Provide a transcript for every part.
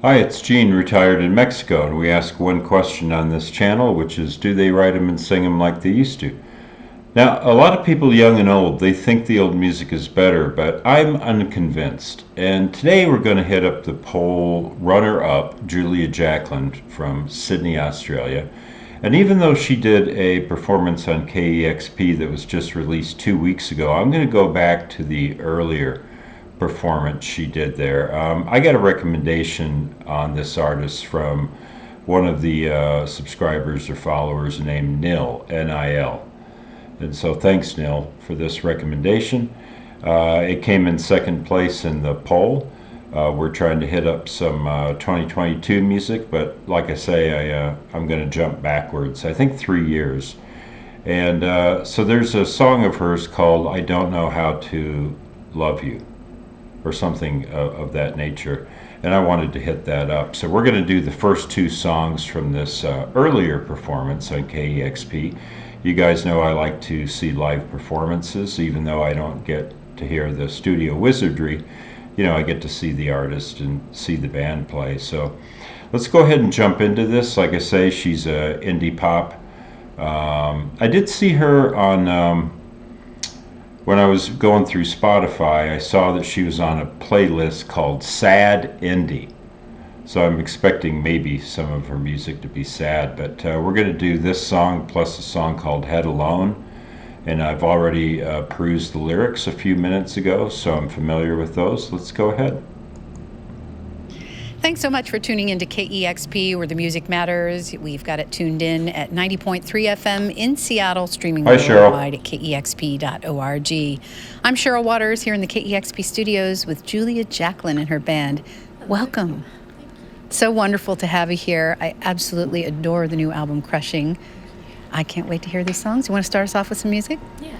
Hi, it's Gene, retired in Mexico, and we ask one question on this channel, which is, do they write them and sing them like they used to? Now, a lot of people, young and old, they think the old music is better, but I'm unconvinced. And today we're going to hit up the poll runner-up, Julia Jacklin from Sydney, Australia. And even though she did a performance on KEXP that was just released 2 weeks ago, I'm going to go back to the earlier performance she did there. I got a recommendation on this artist from one of the subscribers or followers named Nil, N-I-L. And so thanks, Nil, for this recommendation. It came in second place in the poll. We're trying to hit up some 2022 music, but like I say, I'm going to jump backwards, I think 3 years. And so there's a song of hers called I Don't Know How to Love You, or something of that nature. And I wanted to hit that up. So we're going to do the first two songs from this earlier performance on KEXP. You guys know I like to see live performances, even though I don't get to hear the studio wizardry. You know, I get to see the artist and see the band play. So let's go ahead and jump into this. Like I say, she's a indie pop. I did see her on, when I was going through Spotify, I saw that she was on a playlist called Sad Indie. So I'm expecting maybe some of her music to be sad, but we're going to do this song plus a song called Head Alone. And I've already perused the lyrics a few minutes ago, so I'm familiar with those. Let's go ahead. Thanks so much for tuning into KEXP, where the music matters. We've got it tuned in at 90.3 FM in Seattle, streaming worldwide at KEXP.org. I'm Cheryl Waters here in the KEXP studios with Julia Jacklin and her band. Welcome. So wonderful to have you here. I absolutely adore the new album, Crushing. I can't wait to hear these songs. You want to start us off with some music? Yeah.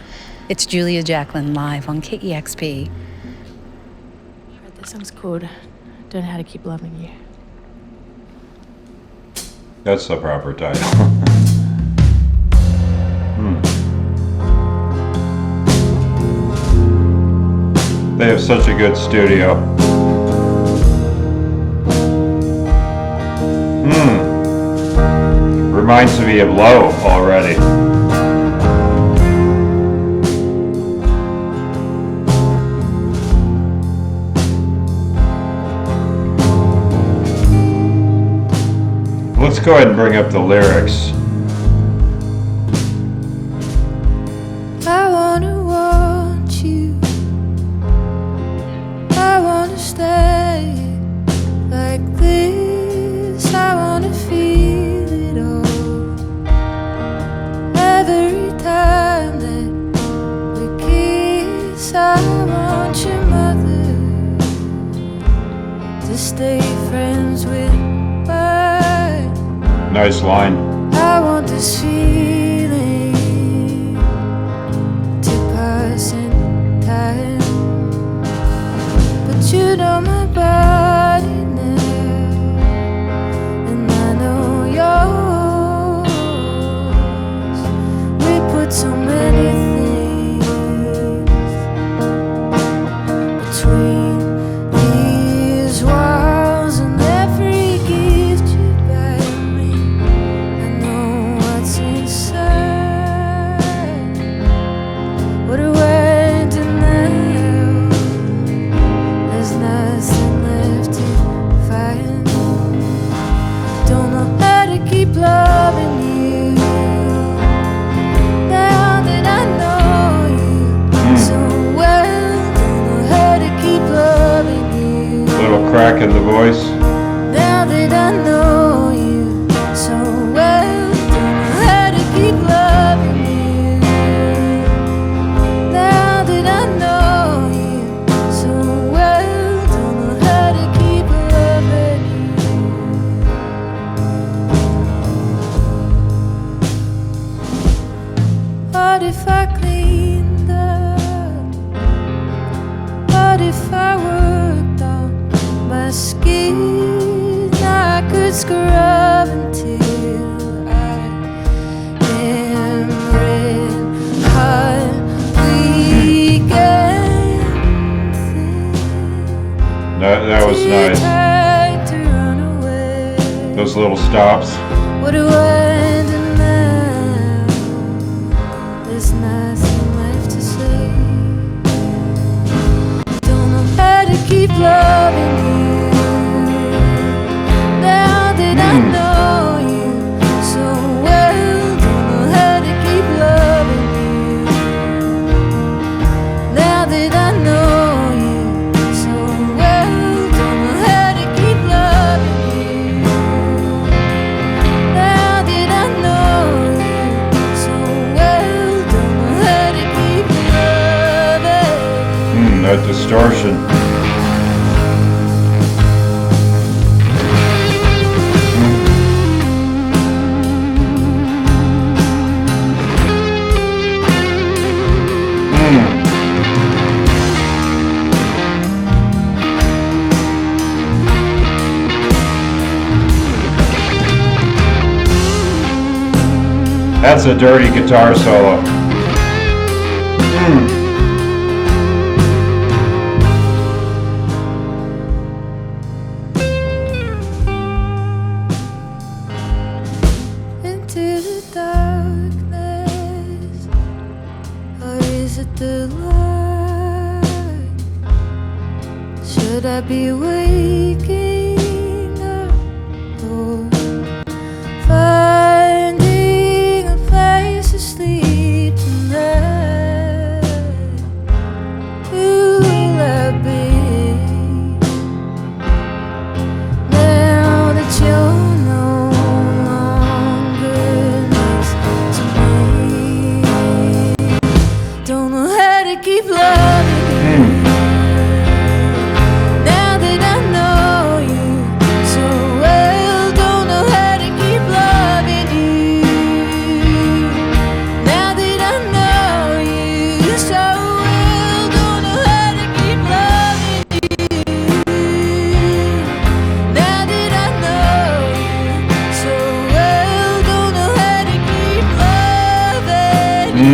It's Julia Jacklin live on KEXP. Alright, this song's called Don't Know How to Keep Loving You. That's the proper title. They have such a good studio. Reminds me of Low already. Let's go ahead and bring up the lyrics. I wanna want you. I wanna stay like this. I wanna feel it all. Every time that we kiss, I want your mother to stay friends with mine. Nice line. I want this feeling to pass in time, but you know my body now, and I know yours. We put so many things between these walls, and every gift you buy me, I know what's inside. What a way to now. There's nothing left to find. Don't know how to keep loving you. Now that I know you so well, don't know how to keep loving you. Little crack in the voice. Now that I know you so well, don't know how to keep loving you. Now that I know you so well, don't know how to keep loving you. What if I cleaned up? What if I worked on my skin? I could scrub until I am red hot weekend. That was nice. Tried to run those little stops. What do I do now? There's nothing left to say. Don't know how to keep loving you. Now that I know you so well, don't know how to keep loving you. Now that I know you so well, don't know how to keep loving you. Now that I know you so well, don't know how to keep loving. That distortion. That's a dirty guitar solo. Into the darkness, or is it the light? Should I be waking up or finding a place to sleep tonight? Who will I be now that you're no longer next to me? Don't know how to keep loving you. Now that I know you so well, don't know how to keep loving you. Now that I know you so well, don't know how to keep loving you. Now that I know you so well, don't know how to keep loving you.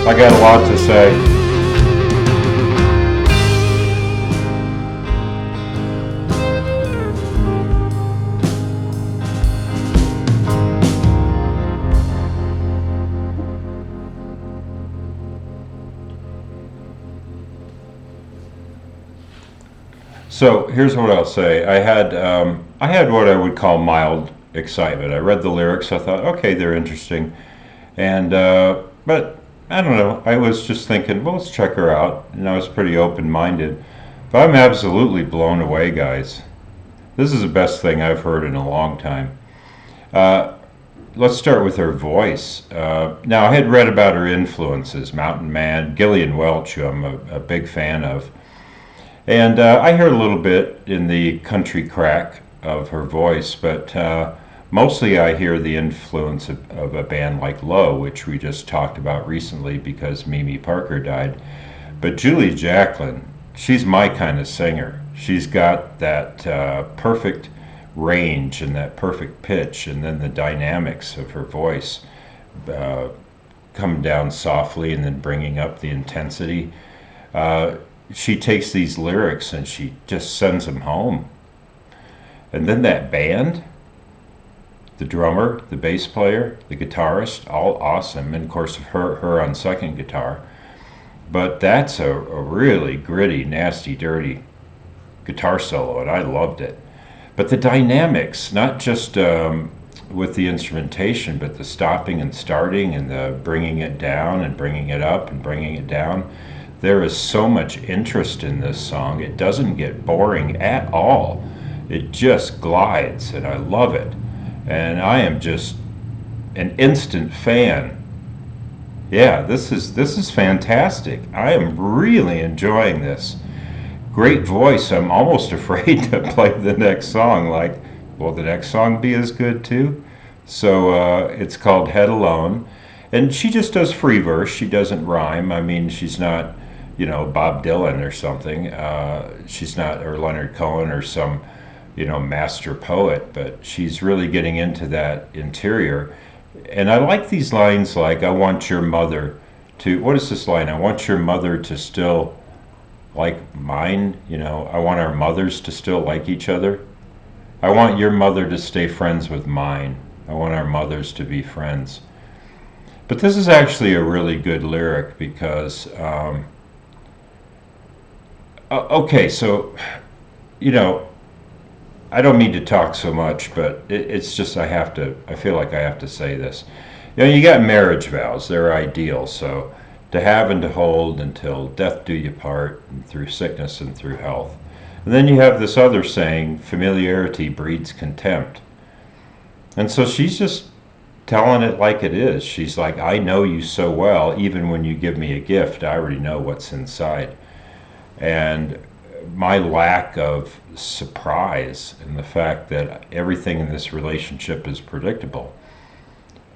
I got a lot to say. So here's what I'll say. I had what I would call mild excitement. I read the lyrics. I thought, okay, they're interesting, and but I don't know. I was just thinking, well, let's check her out, and I was pretty open-minded. But I'm absolutely blown away, guys. This is the best thing I've heard in a long time. Let's start with her voice. Now, I had read about her influences, Mountain Man, Gillian Welch, who I'm a big fan of. And I heard a little bit in the country crack of her voice, but mostly I hear the influence of a band like Low, which we just talked about recently because Mimi Parker died. But Julia Jacklin, she's my kind of singer. She's got that perfect range and that perfect pitch, and then the dynamics of her voice coming down softly and then bringing up the intensity. She takes these lyrics and she just sends them home. And then that band, the drummer, the bass player, the guitarist, all awesome, and of course her on second guitar. But that's a really gritty, nasty, dirty guitar solo, and I loved it. But the dynamics, not just with the instrumentation, but the stopping and starting and the bringing it down and bringing it up and bringing it down. There is so much interest in this song. It doesn't get boring at all. It just glides, and I love it. And I am just an instant fan. Yeah, this is fantastic. I am really enjoying this. Great voice. I'm almost afraid to play the next song. Like, will the next song be as good too? So it's called Head Alone. And she just does free verse. She doesn't rhyme. I mean, she's not, Bob Dylan or something. She's not, or Leonard Cohen or some, master poet. But she's really getting into that interior. And I like these lines like, I want your mother to, what is this line? I want your mother to still like mine, I want our mothers to still like each other. I want your mother to stay friends with mine. I want our mothers to be friends. But this is actually a really good lyric because, okay, so, I don't mean to talk so much, but it's just I feel like I have to say this. You got marriage vows, they're ideal, so to have and to hold until death do you part, and through sickness and through health. And then you have this other saying, familiarity breeds contempt. And so she's just telling it like it is. She's like, I know you so well, even when you give me a gift, I already know what's inside. And my lack of surprise and the fact that everything in this relationship is predictable,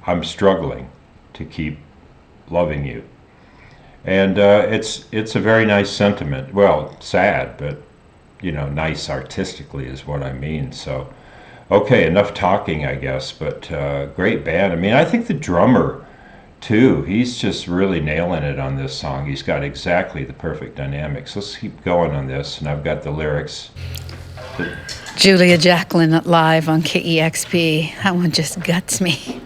I'm struggling to keep loving you. And it's a very nice sentiment. Well, sad, but nice artistically is what I mean. So, okay, enough talking, I guess. But great band. I mean, I think the drummer too, he's just really nailing it on this song. He's got exactly the perfect dynamics. Let's keep going on this, and I've got the lyrics. Julia Jacklin live on KEXP. That one just guts me.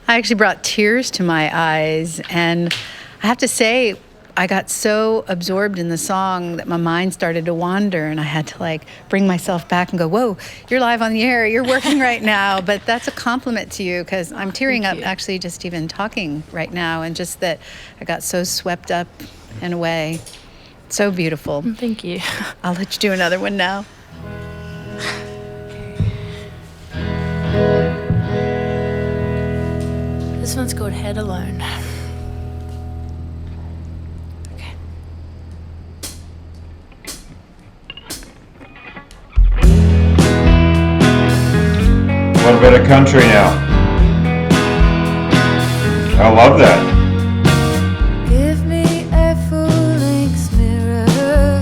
I actually brought tears to my eyes, and I have to say, I got so absorbed in the song that my mind started to wander, and I had to bring myself back and go, whoa, you're live on the air, you're working right now. But that's a compliment to you, because I'm tearing up actually just even talking right now, and just that I got so swept up and away. So beautiful. Thank you. I'll let you do another one now. This one's called Head Alone. A little bit of country now. I love that. Give me a full-length mirror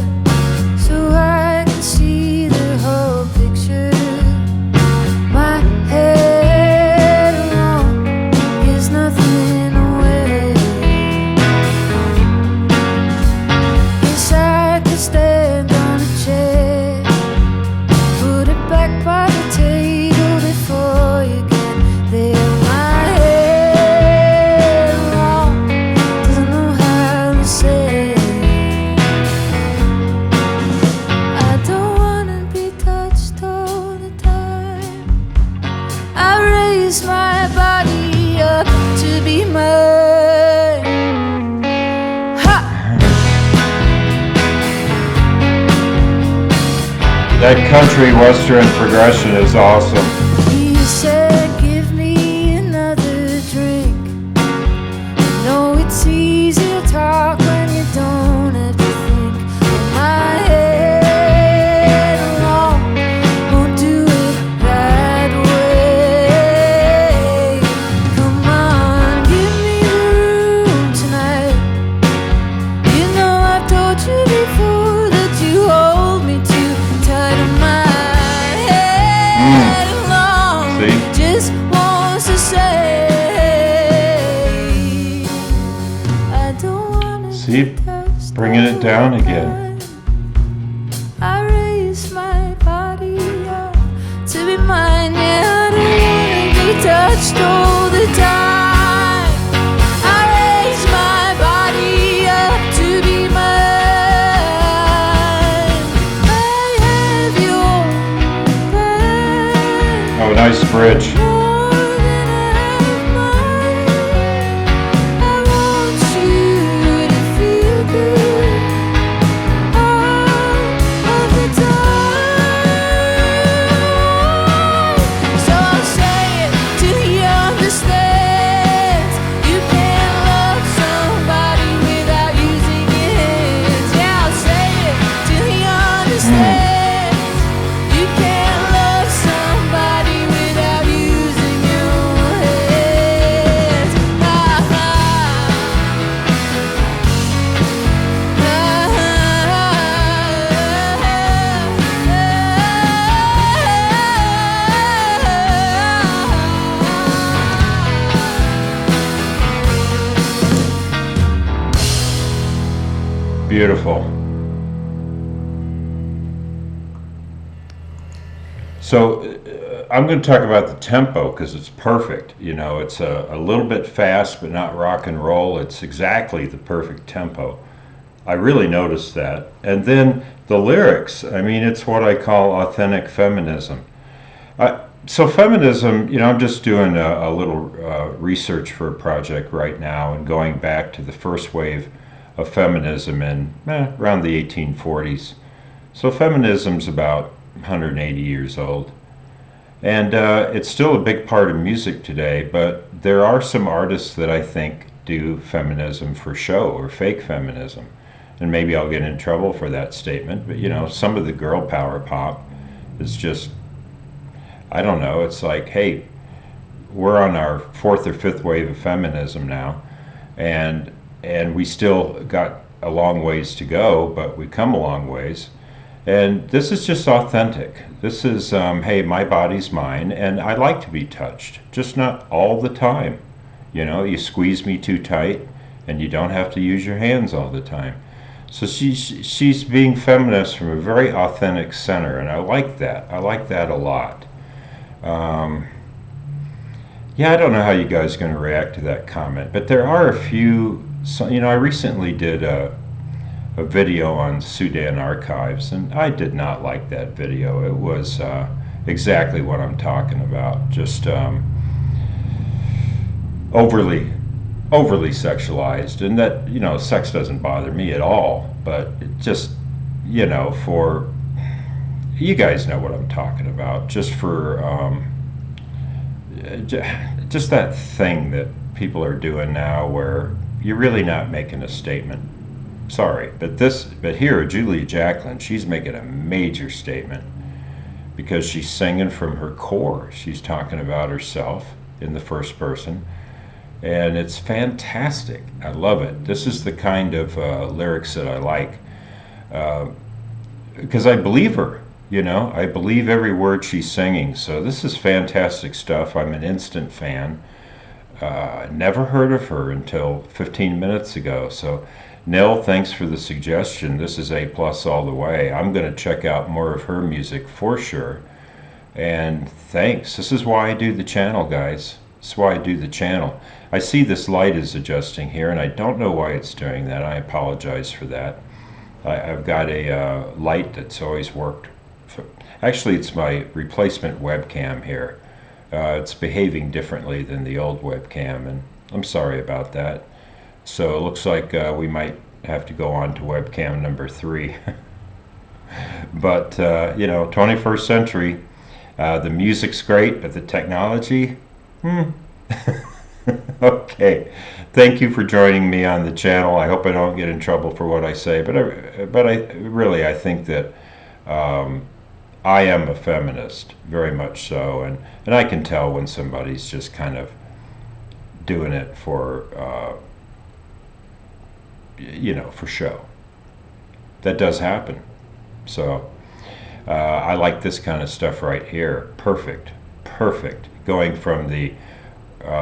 so I can see the whole picture. My head alone is nothing away. Yes, I could stand on a chair, put it back by the table before you get there. My head alone doesn't know how to say. I don't wanna be touched all the time. I raise my body up to be mine. Ha! That country western progression is awesome. He said, give me another drink. I know it's easy to talk when you don't have to think. But my head alone won't do it that way. Come on, give me the room tonight. You know I've told you before that you hold me too tight, and my head alone See? just wants to say, I don't wanna See? be touched Bringing it down all the again. time. I raise my body up to be mine. Yeah, I don't wanna be touched all the time. I raise my body up to be mine. I have your Nice bridge. more than I have mine. I want you to feel good all of the time. So I'll say it till you understand. You can't love somebody without using your hands. Yeah, I'll say it till you understand. You can't love somebody without using your hands. Beautiful. So I'm going to talk about the tempo because it's perfect. You know, it's a little bit fast, but not rock and roll. It's exactly the perfect tempo. I really noticed that. And then the lyrics, I mean, it's what I call authentic feminism. So feminism, you know, I'm just doing a little research for a project right now and going back to the first wave of feminism in around the 1840s. So feminism's about 180 years old. And it's still a big part of music today, but there are some artists that I think do feminism for show or fake feminism. And maybe I'll get in trouble for that statement, but you know, some of the girl power pop is just, I don't know, it's like, hey, we're on our fourth or fifth wave of feminism now, and we still got a long ways to go, but we come a long ways. And this is just authentic. This is, hey, my body's mine, and I like to be touched, just not all the time. You know, you squeeze me too tight, and you don't have to use your hands all the time. So she's being feminist from a very authentic center, and I like that. I like that a lot. Yeah, I don't know how you guys are going to react to that comment, but there are a few. So, you know, I recently did a video on Sudan archives, and I did not like that video. It was exactly what I'm talking about, just overly sexualized. And that, you know, sex doesn't bother me at all, but it just, you know, for, you guys know what I'm talking about, just for just that thing that people are doing now where you're really not making a statement. Sorry, but here, Julia Jacklin, she's making a major statement because she's singing from her core. She's talking about herself in the first person, and it's fantastic. I love it. This is the kind of lyrics that I like because I believe her. You know, I believe every word she's singing. So this is fantastic stuff. I'm an instant fan. Never heard of her until 15 minutes ago. So, Nil, thanks for the suggestion. This is A+ all the way. I'm going to check out more of her music for sure. And thanks. This is why I do the channel, guys. This is why I do the channel. I see this light is adjusting here, and I don't know why it's doing that. I apologize for that. I've got a light that's always worked. Actually, it's my replacement webcam here. It's behaving differently than the old webcam, and I'm sorry about that. So it looks like we might have to go on to webcam number 3. But, you know, 21st century, the music's great, but the technology, Okay. Thank you for joining me on the channel. I hope I don't get in trouble for what I say, but I think that I am a feminist, very much so, and I can tell when somebody's just kind of doing it for, you know, for show. That does happen. So I like this kind of stuff right here. Perfect, perfect. Going from the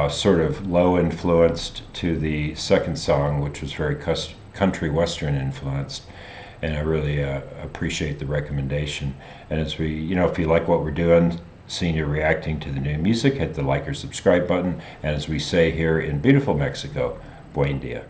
sort of low influenced to the second song, which was very country western influenced. And I really appreciate the recommendation. And as we, you know, if you like what we're doing, seeing you reacting to the new music, hit the like or subscribe button. And as we say here in beautiful Mexico, buen dia.